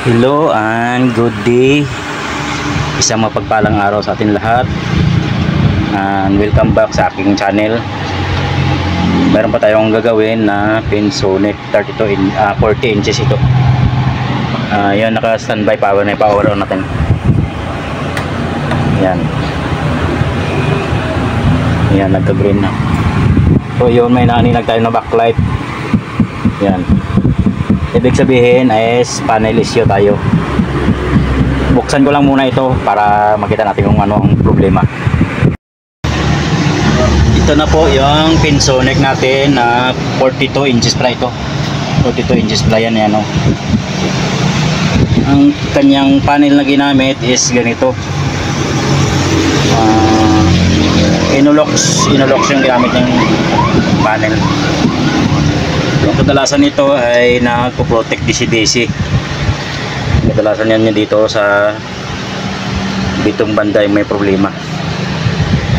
Hello and good day. Isang mapagpalang araw sa atin lahat. And welcome back sa aking channel. Meron pa tayong gagawin na Pensonic 40 inches ito. Yan, naka standby power na, power on natin. Yan. Yan, nagka green na. So yun, may naninag tayo na backlight. Yan. Ibig sabihin is panel issue tayo. Buksan ko lang muna ito para makita natin kung ano ang problema. Ito na po yung Pensonic natin na 42 inches pala ito. 42 inches pala yan, yan, oh. Ang kanyang panel na ginamit is ganito. Inulux yung ginamit ng panel. Ang kadalasan nito ay nagpo-protect DC-DC. Kadalasan yan dito sa bitong banda yung may problema.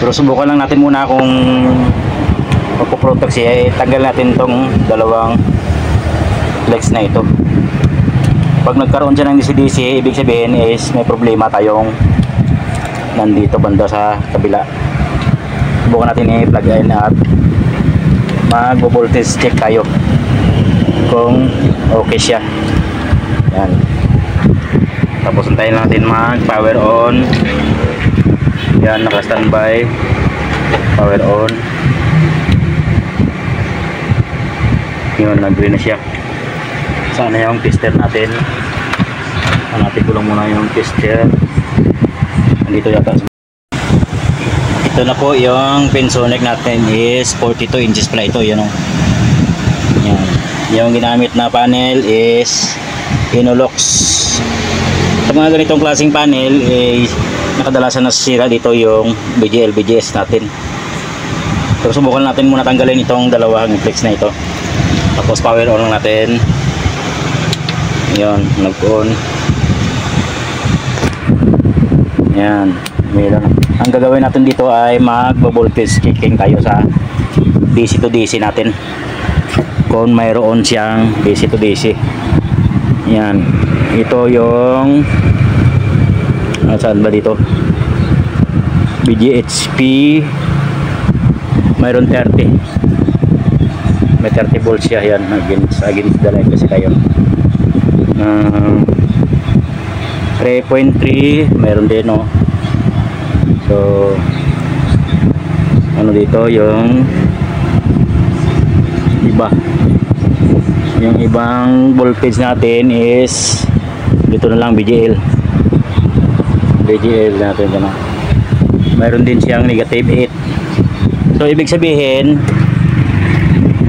Pero subukan lang natin muna kung magpo-protect siya. Tanggal natin tong dalawang flex na ito. Pag nagkaroon siya ng DC-DC, ibig sabihin is may problema tayong nandito banda sa kabila. Subukan natin i-plug in at mag-voltage check tayo kung okay siya. Yan. Tapos antayin natin mag power on. Yan, naka standby, power on. Yun, nag green na siya. Sana yung tester natin. Hanapin ko lang muna yung tester. Nandito yata. Ito na po yung Pensonic natin is 42 inches pala ito. Yan, oh. Yan. Yung ginamit na panel is Inulux. Sa mga ganitong klaseng panel nakadalasan na sira dito yung BGS natin. Pero subukan natin muna tanggalin itong dalawang flex na ito. Tapos power on lang natin. Yan, nag-on. Yan, meron. Ang gagawin natin dito ay mag-voltage checking tayo sa DC to DC natin. Kung mayroon siyang DC to DC. Yan. Ito yung saan ba dito? BGHP. Mayroon 30. May 30 volts siya. Yan. Against the line kasi tayo. 3.3. Mayroon din, no? So ano dito yung iba, yung ibang voltage natin is dito na lang BGL natin ano. Mayroon din siyang negative 8. So ibig sabihin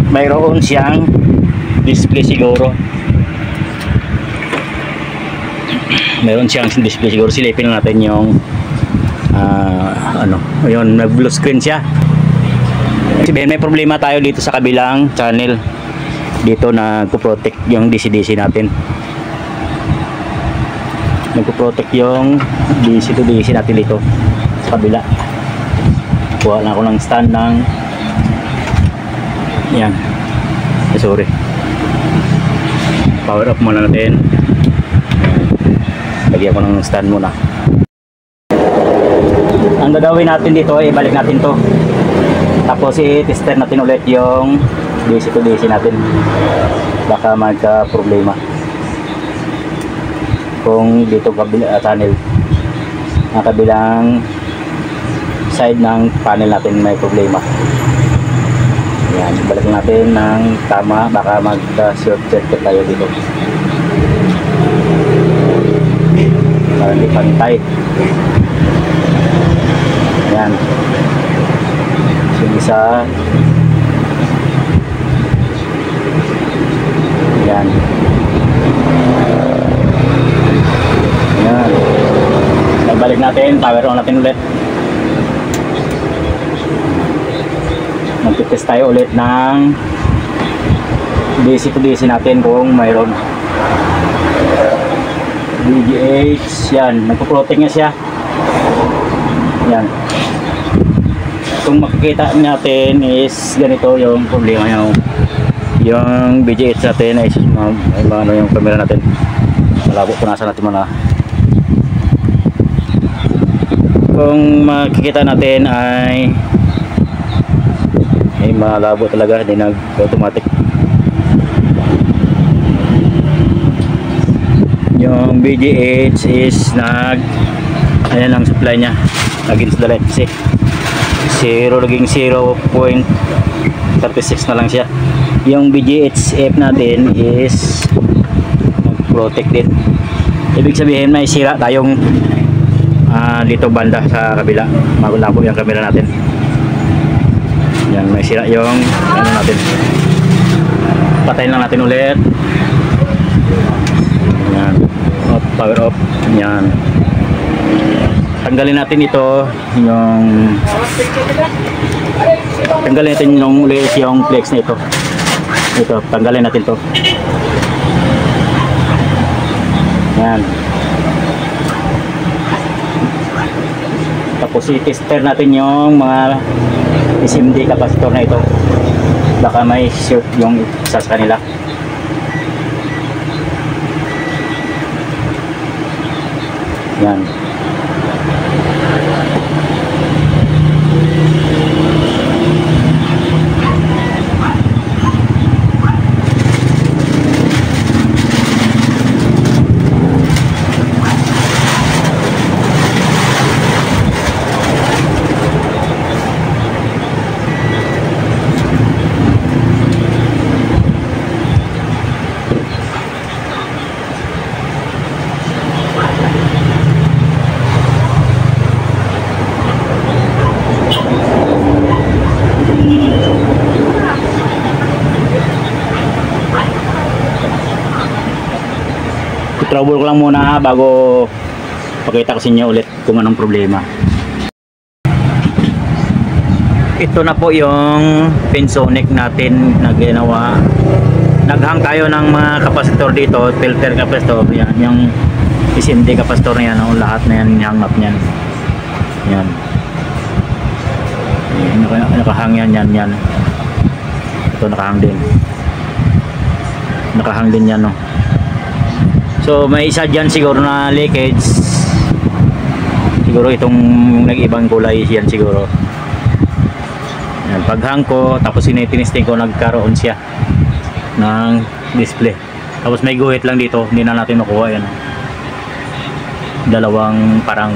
mayroon siyang display siguro. Mayroon siyang display siguro. Silipin natin yung ano, yun, nag blue screen siya. Sabihin, may problema tayo dito sa kabilang channel. Dito nagpo-protect yung DC-DC natin. Nagpo-protect yung DC to DC natin dito sa kabila. Kuha na ako ng stand ng yan. Sorry. Power off muna natin. Lagyan ko ng stand muna. Ang gagawin natin dito ay ibalik natin to. Tapos i-tester natin ulit yung DC to DC natin. Baka magka-problema. Kung dito kabila channel, ang kabilang side ng panel natin may problema. Yan, ibalik natin ng tama, baka mag-short circuit tayo dito. Para hindi pantay. Yan. Yung isa. Yan. Yan. Nagbalik natin. Power on natin ulit. Magtitest tayo ulit ng DC to DC natin kung mayroon. BGH. Yan. Nagpo-protect niya siya. Yan. Kung makikita natin is ganito yung problema yung BGH natin ay ano yung camera natin malabo. Punasan natin muna. Kung makikita natin ay malabo talaga, hindi nag-automatic. Yung BGH is ayan ang supply nya, against the light kasi 0.36 na lang siya. Yung BGHF natin is protect din, ibig sabihin may sira tayong dito banda sa kabila. Malabo yung camera natin. Yan, may sira yung ano natin. Patayin lang natin ulit. Yan, off, power off. Yan, tanggalin natin ito, tanggalin natin yung flex na ito. Tanggalin natin to. Yan. Tapos i-tester natin yung mga SMD capacitor na ito. Baka may short yung isa sa kanila. Yan. Trouble ko lang muna bago pakita ko sa inyo ulit kung anong problema. Ito na po yung Pensonic natin na ginawa. Naghang tayo ng mga kapasitor dito, filter kapasitor. Yan, yung SMD kapasitor na yan, lahat na yan, hang up yan. Yan. Nakahang yan. Ito nakahang din. Nakahang din yan, no. So may isa dyan siguro na leakage. Siguro itong nag-ibang kulay yan siguro. Yan, paghang ko, tapos tinitesting ko, nagkaroon siya ng display. Tapos may guhit lang dito, hindi na natin makuha yan. Dalawang parang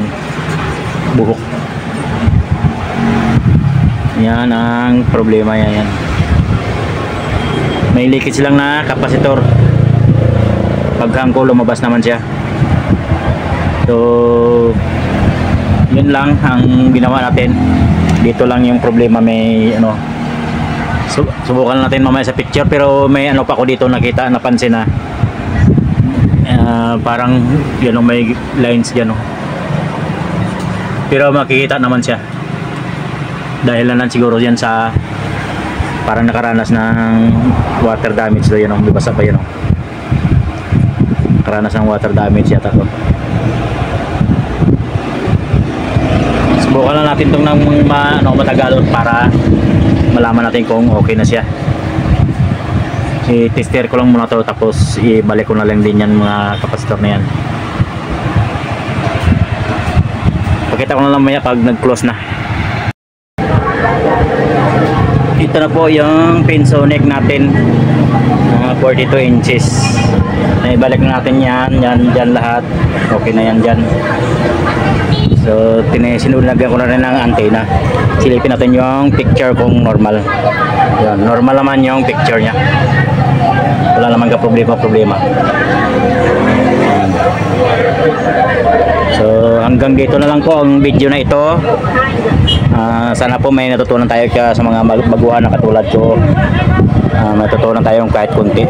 buhok. Yan ang problema yan. May leakage lang na kapasitor. Paghang ko, lumabas naman siya. So yun lang ang ginawa natin. Dito lang yung problema, may ano. Subukan natin mamaya sa picture, pero may ano pa ko dito nakita, napansin na parang yun, may lines dyan, no? Pero makikita naman siya dahil na siguro yan sa parang nakaranas ng water damage do, yun, bibasa pa yun, no? Nakaranas ng water damage yata to. Subukan na natin itong matagal para malaman natin kung okay na siya. I-tester ko lang muna to, tapos ibalik ko na lang din yan mga kapasitor na yan. Pakita ko na lang maya pag nag-close na. Ito na po yung Pensonic natin, 42 inches. Ibalik na natin yan, dyan lahat. Okay na yan dyan. So sinulagyan ko na rin ng antena. Silipin natin yung picture kung normal. Yan, normal naman yung picture nya. Wala naman ka problema. So hanggang dito na lang po ang video na ito. Sana po may natutunan tayo sa mga baguhan na katulad ko. Natutunan tayong kahit kunti.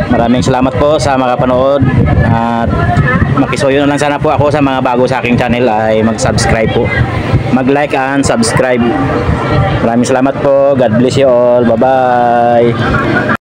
Maraming salamat po sa makapanood, at makisuyo na lang sana po ako sa mga bago sa aking channel ay mag-subscribe po, mag-like and subscribe. Maraming salamat po. God bless you all. Bye bye.